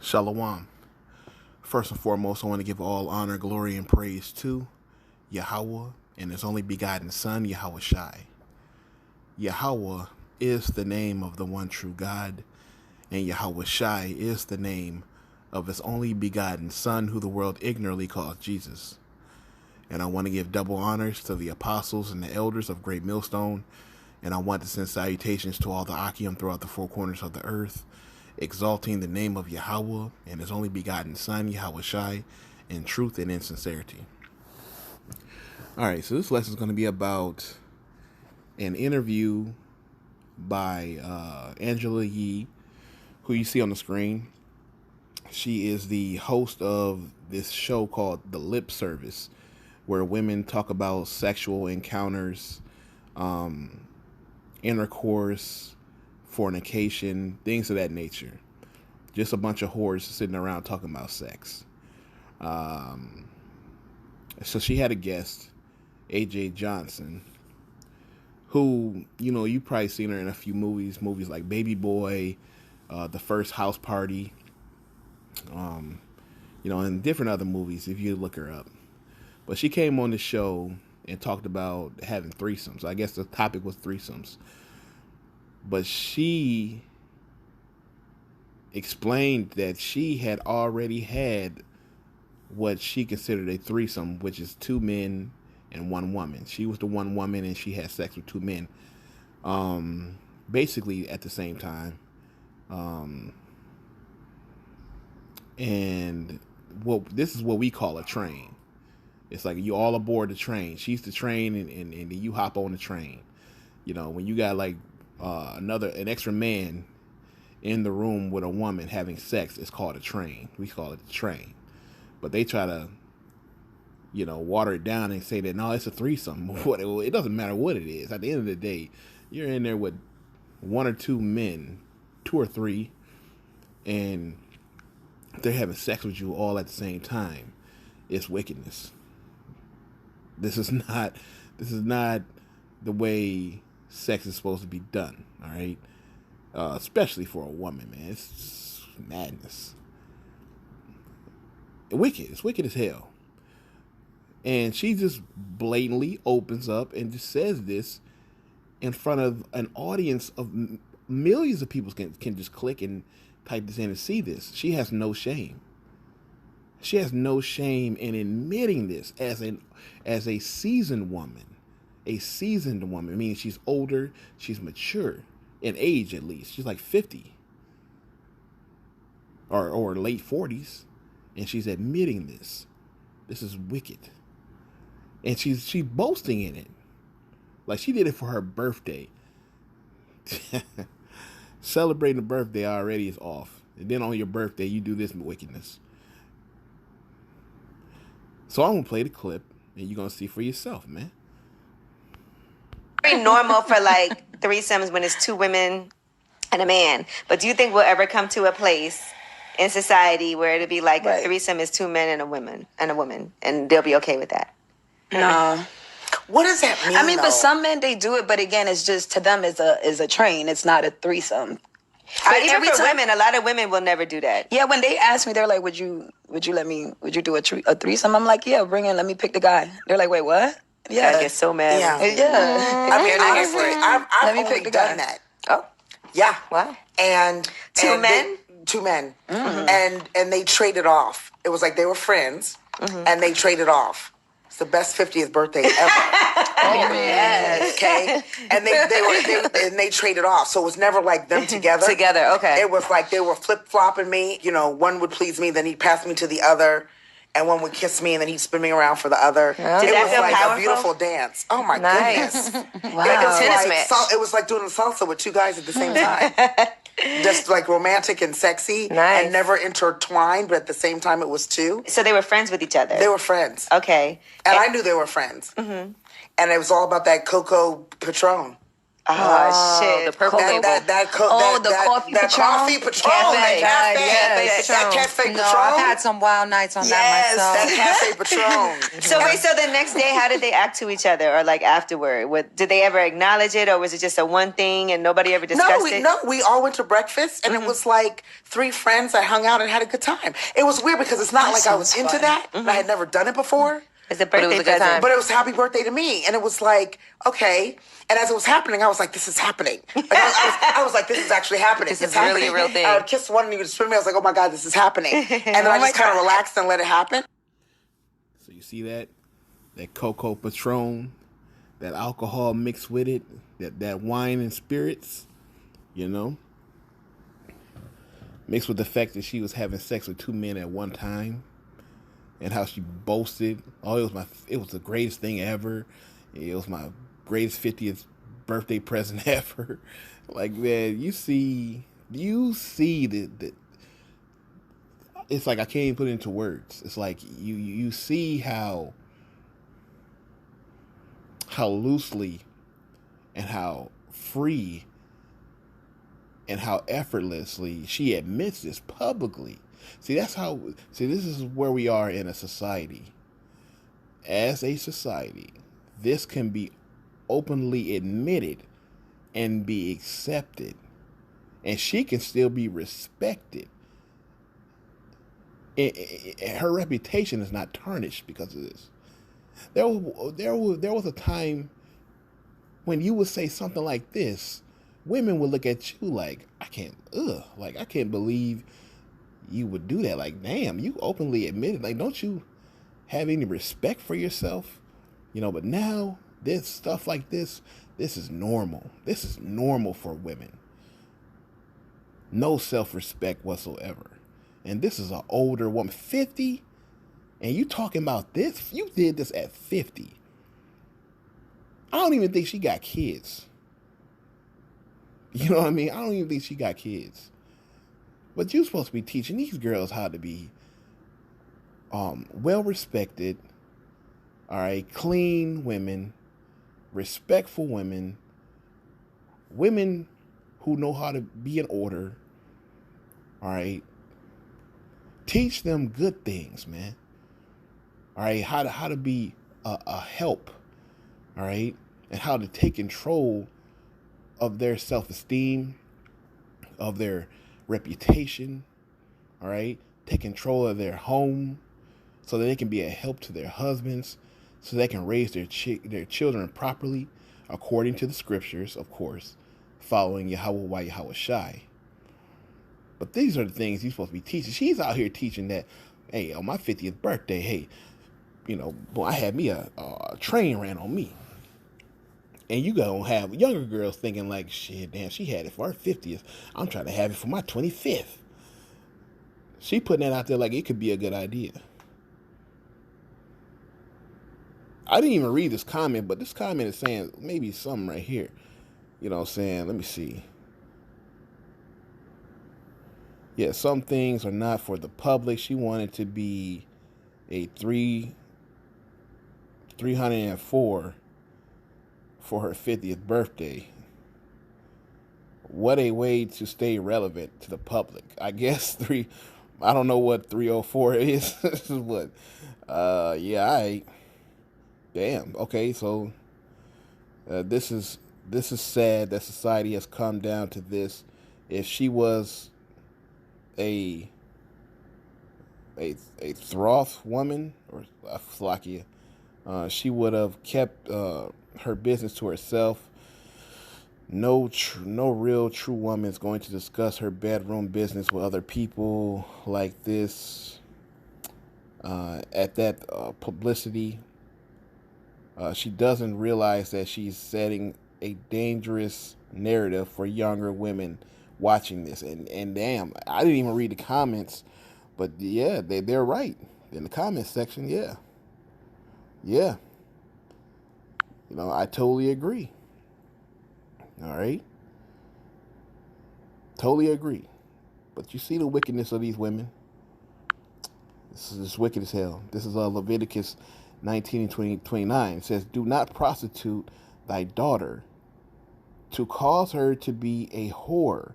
Shalom. First and foremost, I want to give all honor, glory, and praise to Yahweh and His only begotten Son, Yahweh Shai. Yahweh is the name of the one true God, and Yahweh Shai is the name of His only begotten Son, who the world ignorantly calls Jesus. And I want to give double honors to the apostles and the elders of Great Millstone, and I want to send salutations to all the Akim throughout the four corners of the earth, exalting the name of Yahweh and His only begotten Son, Yahweh Shai, in truth and in sincerity. All right, so this lesson is going to be about an interview by Angela Yee, who you see on the screen. She is the host of this show called The Lip Service, where women talk about sexual encounters, intercourse, fornication, things of that nature. Just a bunch of whores sitting around talking about sex. So she had a guest, AJ Johnson, who, you probably seen her in a few movies like Baby Boy, The First House Party, and different other movies if you look her up. But she came on the show and talked about having threesomes. I guess the topic was threesomes. But she explained that she had already had what she considered a threesome, which is two men and one woman. She was the one woman and she had sex with two men, basically at the same time. And this is what we call a train. It's like you all aboard the train. She's the train, and then you hop on the train. When you got like an extra man in the room with a woman having sex, it's called a train. We call it the train. But they try to, water it down and say that, no, it's a threesome. It doesn't matter what it is. At the end of the day, you're in there with one or two men, two or three, and they're having sex with you all at the same time. It's wickedness. This is not the way sex is supposed to be done, all right? Especially for a woman, man. It's madness. It's wicked as hell. And she just blatantly opens up and just says this in front of an audience of millions of people can just click and type this in and see this. She has no shame. She has no shame in admitting this as a seasoned woman. A seasoned woman, meaning she's older, she's mature, in age at least. She's like 50 or late 40s, and she's admitting this. This is wicked. And she's boasting in it. Like she did it for her birthday. Celebrating a birthday already is off. And then on your birthday, you do this wickedness. So I'm going to play the clip, and you're going to see for yourself, man. Very normal for like threesomes when it's two women and a man. But do you think we'll ever come to a place in society where it'll be like a threesome is two men and a woman, and they'll be okay with that? No. What does that mean? I mean, though? but some men, they do it, but again, it's just to them is a train. It's not a threesome. But even for women, a lot of women will never do that. Yeah, when they ask me, they're like, would you do a threesome? I'm like, yeah, bring in, let me pick the guy. They're like, wait, what? Yeah. I get so mad. Yeah. I mean, honestly, I've Let me only pick the done guy. that. Oh. Yeah. Wow. And Two men? Two men. Mm-hmm. And they traded off. It was like they were friends, and they traded off. It's the best 50th birthday ever. Yes. Okay. And they traded off. So it was never like them together. Together, okay. It was like they were flip-flopping me. One would please me, then he'd pass me to the other. And one would kiss me, and then he'd spin me around for the other. Yeah. Did it that was feel like powerful? a beautiful dance. Oh, my Nice. goodness. Wow. Like a tennis match. It was like doing salsa with two guys at the same time. Just like romantic and sexy. Nice. And never intertwined, but at the same time it was two. So they were friends with each other? They were friends. Okay. And I knew they were friends. Mm-hmm. And it was all about that Coco Patron. Oh, shit. The purple label. That coffee that Patron? coffee Patron. Cafe. That Yes. that cafe No, Patron. I've had some wild nights on that myself. That cafe Patron. So wait, so the next day, how did they act to each other, or like afterward? Did they ever acknowledge it, or was it just a one thing and nobody ever discussed it? No, we all went to breakfast, and it was like 3 friends that hung out and had a good time. It was weird because it's not like I was into that, and I had never done it before. It's a birthday was a good present. time. But it was happy birthday to me, and it was like, okay. And as it was happening, I was like, this is happening. Like, I was like, this is actually happening. This It's is really happening. a real thing. I would kiss one, and he would swim me. I was like, oh my God, this is happening. And then I just kind of relaxed and let it happen. So you see that cocoa Patron, that alcohol mixed with it, that wine and spirits, mixed with the fact that she was having sex with 2 men at one time, and how she boasted, it was the greatest thing ever. It was my greatest 50th birthday present ever. Like, man, you see the it's like I can't even put it into words. It's like you see how loosely and how free and how effortlessly she admits this publicly. This is where we are in a society. As a society, this can be openly admitted and be accepted, and she can still be respected. Her reputation is not tarnished because of this. There was a time when you would say something like this, women would look at you like, I can't believe you would do that. Like, damn, you openly admitted. Like, don't you have any respect for yourself? But now this stuff like this is normal. This is normal for women. No self-respect whatsoever. And this is an older woman, 50, and you talking about this? You did this at 50. I don't even think she got kids. You know what I mean? I don't even think she got kids. But you're supposed to be teaching these girls how to be well-respected, all right, clean women, respectful women, women who know how to be in order, all right. Teach them good things, man. All right, how to be a help, all right, and how to take control of their self-esteem, of their reputation, all right, take control of their home so that they can be a help to their husbands, so they can raise their children properly according to the scriptures, of course, following Yahweh Yahweh Shai. But these are the things you're supposed to be teaching. She's out here teaching that, hey, on my 50th birthday, hey, boy, I had me a train ran on me. And you gonna have younger girls thinking like, shit, damn, she had it for her 50th. I'm trying to have it for my 25th. She putting that out there like it could be a good idea. I didn't even read this comment, but this comment is saying maybe something right here. You know what I'm saying? Let me see. Yeah, some things are not for the public. She wanted to be a 304 for her 50th birthday. What a way to stay relevant to the public. I guess I don't know what 304 is. This is what? Damn. Okay, so this is sad that society has come down to this. If she was a Throth woman or a Flakia, she would have kept her business to herself. No real true woman is going to discuss her bedroom business with other people like this. At that publicity, she doesn't realize that she's setting a dangerous narrative for younger women watching this. And damn, I didn't even read the comments, but yeah, they're right in the comments section. Yeah. I totally agree. All right. Totally agree. But you see the wickedness of these women. This is just wicked as hell. This is Leviticus 19 and 29. It says, do not prostitute thy daughter to cause her to be a whore,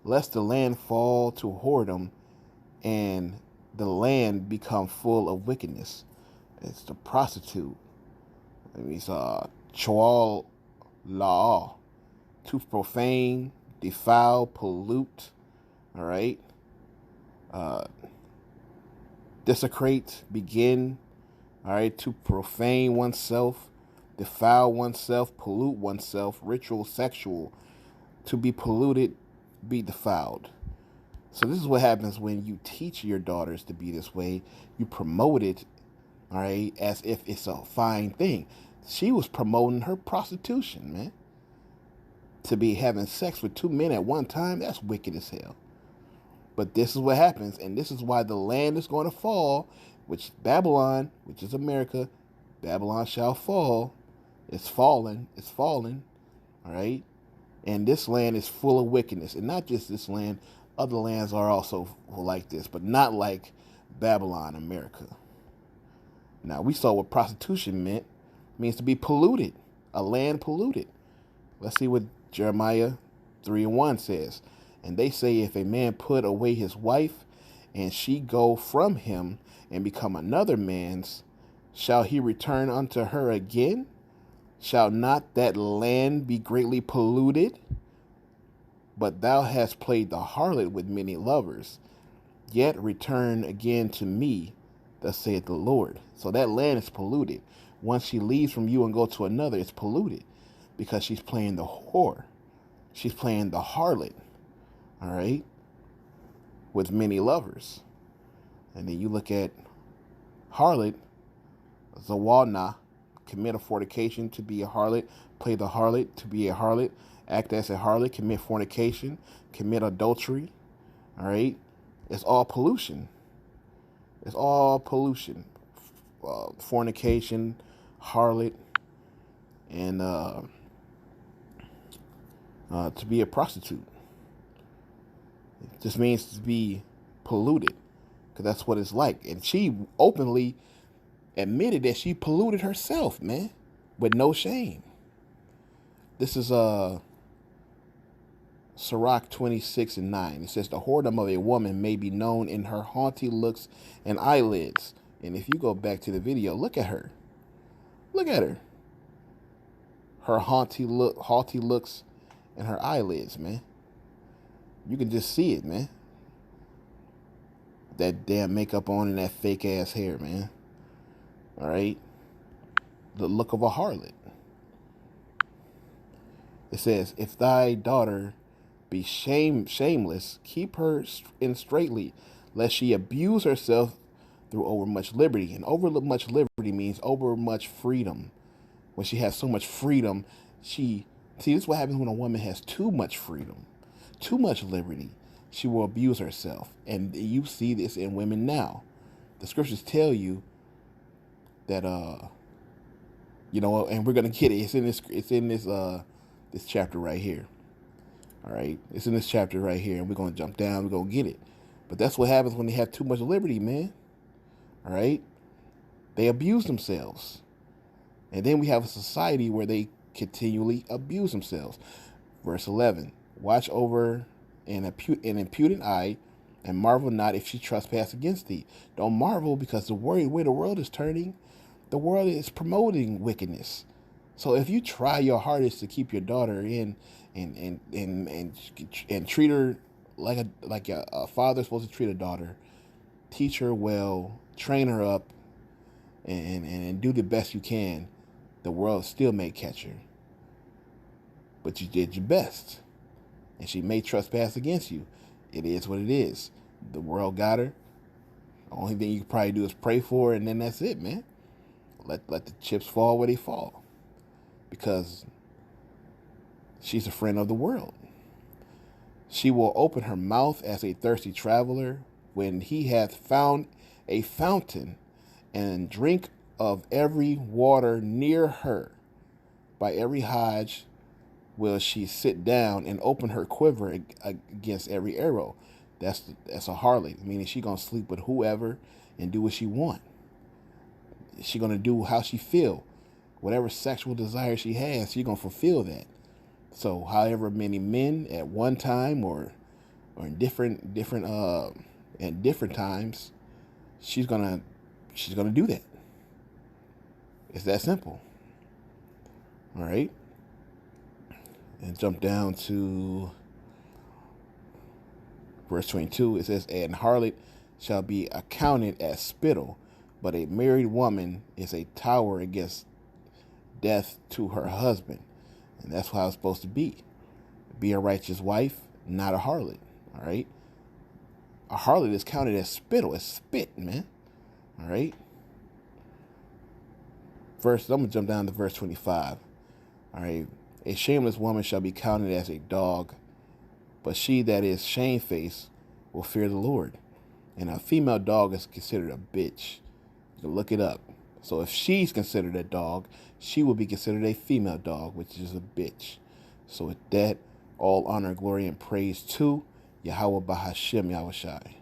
lest the land fall to whoredom, and the land become full of wickedness. It's the prostitute. It's choal law, to profane, defile, pollute. All right, desecrate, begin. All right, to profane oneself, defile oneself, pollute oneself, ritual, sexual. To be polluted, be defiled. So this is what happens when you teach your daughters to be this way. You promote it, all right, as if it's a fine thing. She was promoting her prostitution, man. To be having sex with 2 men at one time, that's wicked as hell. But this is what happens, and this is why the land is going to fall, which Babylon, which is America, Babylon shall fall. It's fallen, all right? And this land is full of wickedness. And not just this land, other lands are also like this, but not like Babylon, America. Now, we saw what prostitution meant. It means to be polluted, a land polluted. Let's see what Jeremiah 3:1 says. And they say, if a man put away his wife, and she go from him, and become another man's, shall he return unto her again? Shall not that land be greatly polluted? But thou hast played the harlot with many lovers. Yet return again to me, thus saith the Lord. So that land is polluted. Once she leaves from you and go to another, it's polluted. Because she's playing the whore. She's playing the harlot. All right? With many lovers. And then you look at harlot, zawana, commit a fornication, to be a harlot, play the harlot, to be a harlot, act as a harlot, commit fornication, commit adultery. All right? It's all pollution. It's all pollution. Fornication, harlot, and to be a prostitute. It just means to be polluted, because that's what it's like. And she openly admitted that she polluted herself, man, with no shame. This is Sirach 26:9. It says, the whoredom of a woman may be known in her haughty looks and eyelids. And if you go back to the video, look at her. Look at her. Her haughty looks and her eyelids, man. You can just see it, man. That damn makeup on and that fake ass hair, man. All right? The look of a harlot. It says, if thy daughter be shameless, keep her in straitly, lest she abuse herself through overmuch liberty. And overmuch liberty means overmuch freedom. When she has so much freedom, see, this is what happens when a woman has too much freedom, too much liberty. She will abuse herself. And you see this in women now. The scriptures tell you that, you know, and we're going to get it. It's in this chapter right here. All right. It's in this chapter right here. And we're going to jump down. We're going to get it. But that's what happens when they have too much liberty, man. All right. They abuse themselves. And then we have a society where they continually abuse themselves. Verse 11, watch over an impudent eye, and marvel not if she trespass against thee. Don't marvel, because the way the world is turning, the world is promoting wickedness. So if you try your hardest to keep your daughter in and treat her like a father's supposed to treat a daughter, teach her well, train her up, and do the best you can, the world still may catch her. But you did your best. And she may trespass against you. It is what it is. The world got her. The only thing you can probably do is pray for her, and then that's it, man. Let the chips fall where they fall. Because she's a friend of the world. She will open her mouth as a thirsty traveler when he hath found a fountain, and drink of every water near her. By every hedge will she sit down, and open her quiver against every arrow. That's a harlot, meaning she gonna sleep with whoever and do what she want. She gonna do how she feel. Whatever sexual desire she has, she gonna fulfill that. So however many men at one time or in different at different times, she's gonna do that. It's that simple. All right. And jump down to verse 22. It says, "And harlot shall be accounted as spittle, but a married woman is a tower against death to her husband." And that's how it's supposed to be. Be a righteous wife, not a harlot. All right. A harlot is counted as spittle. It's spit, man. All right. I'm going to jump down to verse 25. All right. "A shameless woman shall be counted as a dog, but she that is shamefaced will fear the Lord." And a female dog is considered a bitch. You can look it up. So if she's considered a dog, she will be considered a female dog, which is a bitch. So with that, all honor, glory, and praise to Yahweh Bahashem Yahushai.